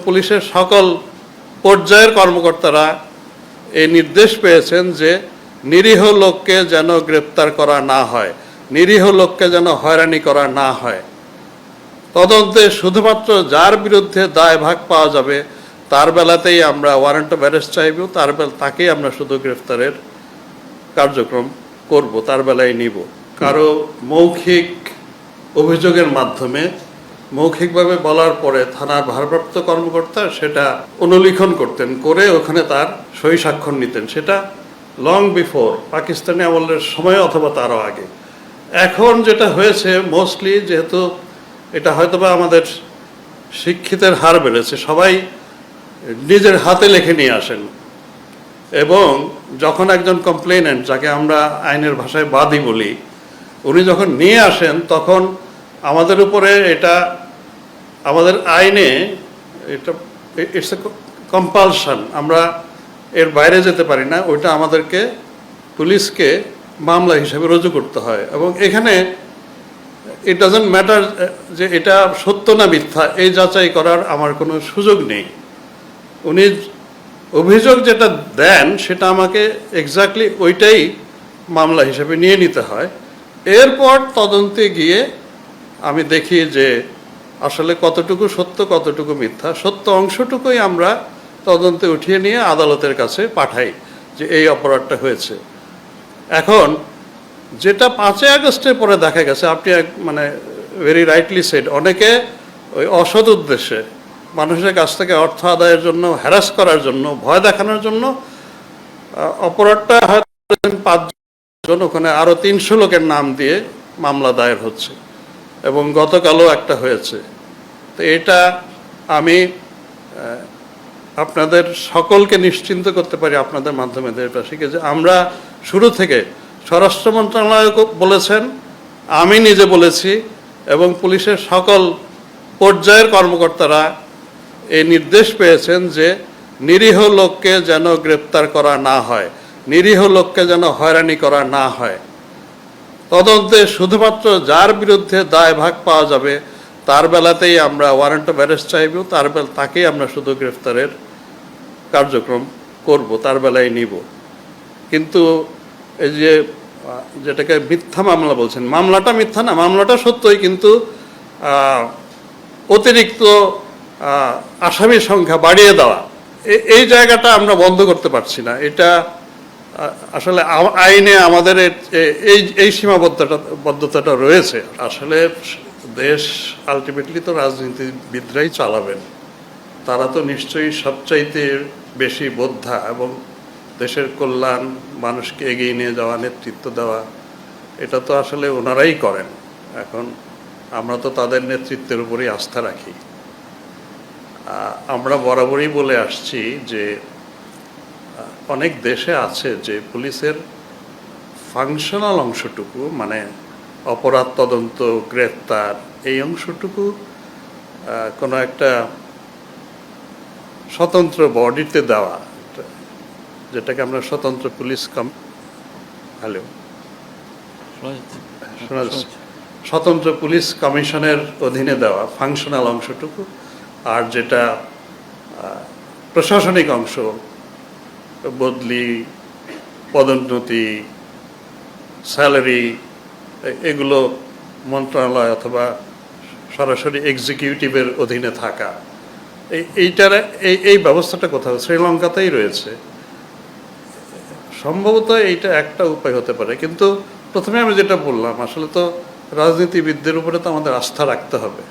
পুলিশের সকল পর্যায়ের কর্মকর্তারা এই নির্দেশ পেয়েছেন যে নিরীহ লোককে যেন গ্রেপ্তার করা না হয়, নিরীহ লোককে যেন হয়রানি করা না হয়। তদন্তে শুধুমাত্র যার বিরুদ্ধে দায়ভাগ পাওয়া যাবে তার বেলাতেই আমরা ওয়ারেন্ট অফ অ্যারেস্ট চাইব, তাকেই আমরা শুধু গ্রেফতারের কার্যক্রম করব, তার বেলায় নিব। কারো মৌখিক অভিযোগের মাধ্যমে মৌখিকভাবে বলার পরে থানার ভারপ্রাপ্ত কর্মকর্তা সেটা অনুলিখন করতেন, করে ওখানে তার সই স্বাক্ষর নিতেন। সেটা লং বিফোর পাকিস্তানি আমলের সময় অথবা তারও আগে। এখন যেটা হয়েছে মোস্টলি, যেহেতু এটা হয়তোবা আমাদের শিক্ষিতের হার বেড়েছে, সবাই নিজের হাতে লিখে নিয়ে আসেন এবং যখন একজন কমপ্লেনেন্ট, যাকে আমরা আইনের ভাষায় বাদী বলি, উনি যখন নিয়ে আসেন তখন আমাদের উপরে এটা, আমাদের আইনে এটা ইটস এ কম্পালশন, আমরা এর বাইরে যেতে পারি না। ওইটা আমাদেরকে পুলিশকে মামলা হিসেবে রুজু করতে হয় এবং এখানে ইট ডাজন্ট ম্যাটার যে এটা সত্য না মিথ্যা, এই যাচাই করার আমার কোনো সুযোগ নেই। উনি অভিযোগ যেটা দেন সেটা আমাকে এক্স্যাক্টলি ওইটাই মামলা হিসেবে নিয়ে নিতে হয়। এরপর তদন্তে গিয়ে আমি দেখি যে আসলে কতটুকু সত্য কতটুকু মিথ্যা। সত্য অংশটুকুই আমরা তদন্তে উঠিয়ে নিয়ে আদালতের কাছে পাঠাই যে এই অপরাধটা হয়েছে। এখন যেটা 5ই আগস্টের পরে দেখা গেছে, আপনি মানে ভেরি রাইটলি সেড, অনেকে ওই অসৎ উদ্দেশ্যে মানুষের কাছ থেকে অর্থ আদায়ের জন্য, হ্যারাস করার জন্য, ভয় দেখানোর জন্য অপরাধটা হয়তো 5 জন, ওখানে আরও 300 লোকের নাম দিয়ে মামলা দায়ের হচ্ছে এবং গতকালও একটা হয়েছে। তো এটা আমি আপনাদের সকলকে নিশ্চিন্ত করতে পারি আপনাদের মাধ্যমে দেশবাসীকে যে আমরা শুরু থেকে, স্বরাষ্ট্র মন্ত্রণালয় বলেছেন, আমি নিজে বলেছি এবং পুলিশের সকল পর্যায়ের কর্মকর্তারা এই নির্দেশ পেয়েছেন যে নিরীহ লোককে যেন গ্রেপ্তার করা না হয়, নিরীহ লোককে যেন হয়রানি করা না হয়। তদন্তে শুধুমাত্র যার বিরুদ্ধে দায়ভাগ পাওয়া যাবে তার বেলাতেই আমরা ওয়ারেন্ট অফ অ্যারেস্ট চাইব, তাকেই আমরা শুধু গ্রেফতারের কার্যক্রম করব, তার বেলায় নিব। কিন্তু এই যে যেটাকে মিথ্যা মামলা বলছেন, মামলাটা মিথ্যা না, মামলাটা সত্যই, কিন্তু অতিরিক্ত আসামির সংখ্যা বাড়িয়ে দেওয়া, এই জায়গাটা আমরা বন্ধ করতে পারছি না। এটা আসলে আইনে আমাদের এই সীমাবদ্ধতাটা রয়েছে। আসলে দেশ আলটিমেটলি তো রাজনীতিবিদরাই চালাবেন, তারা তো নিশ্চয়ই সবচাইতে বেশি বোদ্ধা এবং দেশের কল্যাণ, মানুষকে এগিয়ে নিয়ে যাওয়া, নেতৃত্ব দেওয়া, এটা তো আসলে ওনারাই করেন। এখন আমরা তো তাদের নেতৃত্বের উপরেই আস্থা রাখি। আমরা বরাবরই বলে আসছি যে অনেক দেশে আছে যে পুলিশের ফাংশনাল অংশটুকু, মানে অপরাধ তদন্ত, গ্রেফতার, এই অংশটুকু কোনো একটা স্বতন্ত্র বডিতে দেওয়া, যেটাকে আমরা স্বতন্ত্র পুলিশ স্বতন্ত্র পুলিশ কমিশনের অধীনে দেওয়া ফাংশনাল অংশটুকু, আর যেটা প্রশাসনিক অংশ, বদলি, পদোন্নতি, স্যালারি, এগুলো মন্ত্রণালয় অথবা সরাসরি এক্সিকিউটিভের অধীনে থাকা, এই ব্যবস্থাটা কোথাও শ্রীলঙ্কাতেই রয়েছে। সম্ভবত এইটা একটা উপায় হতে পারে, কিন্তু প্রথমে আমি যেটা বললাম, আসলে তো রাজনীতিবিদদের উপরে তো আমাদের আস্থা রাখতে হবে।